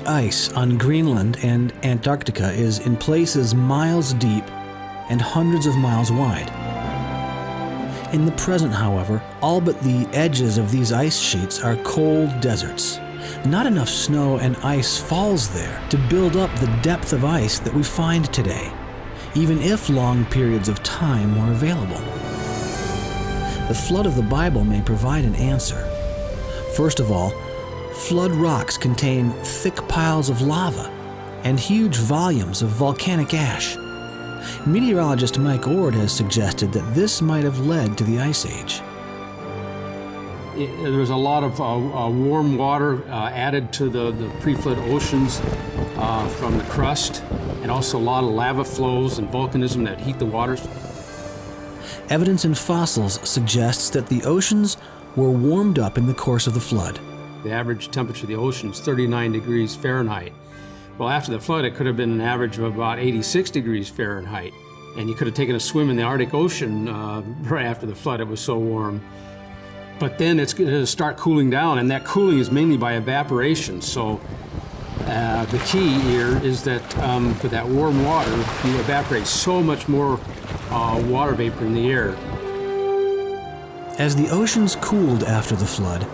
Arctic ice on Greenland and Antarctica is in places miles deep and hundreds of miles wide. In the present, however, all but the edges of these ice sheets are cold deserts. Not enough snow and ice falls there to build up the depth of ice that we find today, even if long periods of time were available. The flood of the Bible may provide an answer. First of all, flood rocks contain thick piles of lava and huge volumes of volcanic ash. Meteorologist Mike Ord has suggested that this might have led to the Ice Age. There was a lot of warm water added to the pre-flood oceans from the crust, and also a lot of lava flows and volcanism that heat the waters. Evidence in fossils suggests that the oceans were warmed up in the course of the flood. The average temperature of the ocean is 39 degrees Fahrenheit. Well, after the flood, it could have been an average of about 86 degrees Fahrenheit. And you could have taken a swim in the Arctic Ocean right after the flood. It was so warm. But then it's going to start cooling down, and that cooling is mainly by evaporation. So the key here is that with that warm water, you evaporate so much more water vapor in the air. As the oceans cooled after the flood,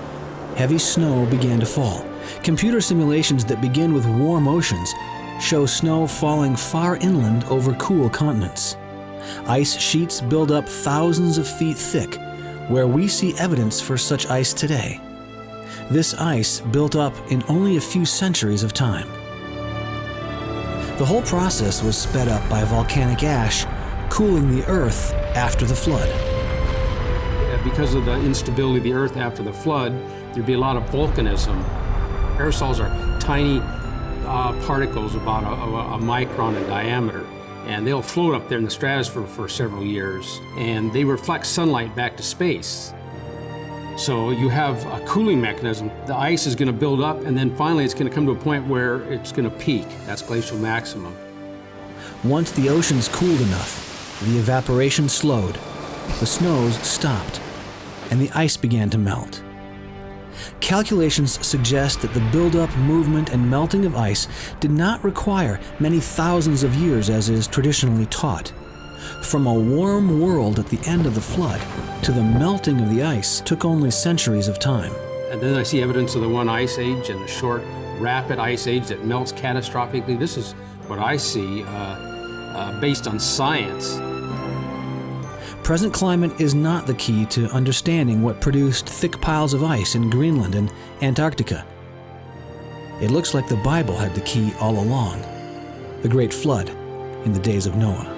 heavy snow began to fall. Computer simulations that begin with warm oceans show snow falling far inland over cool continents. Ice sheets build up thousands of feet thick, where we see evidence for such ice today. This ice built up in only a few centuries of time. The whole process was sped up by volcanic ash cooling the Earth after the flood. Because of the instability of the Earth after the flood, there'd be a lot of volcanism. Aerosols are tiny particles about a micron in diameter, and they'll float up there in the stratosphere for several years, and they reflect sunlight back to space. So you have a cooling mechanism. The ice is going to build up, and then finally it's going to come to a point where it's going to peak. That's glacial maximum. Once the oceans cooled enough, the evaporation slowed, the snows stopped, and the ice began to melt. Calculations suggest that the buildup, movement, and melting of ice did not require many thousands of years as is traditionally taught. From a warm world at the end of the flood to the melting of the ice took only centuries of time. And then I see evidence of the one ice age and a short, rapid ice age that melts catastrophically. This is what I see based on science. Present climate is not the key to understanding what produced thick piles of ice in Greenland and Antarctica. It looks like the Bible had the key all along: the Great Flood in the days of Noah.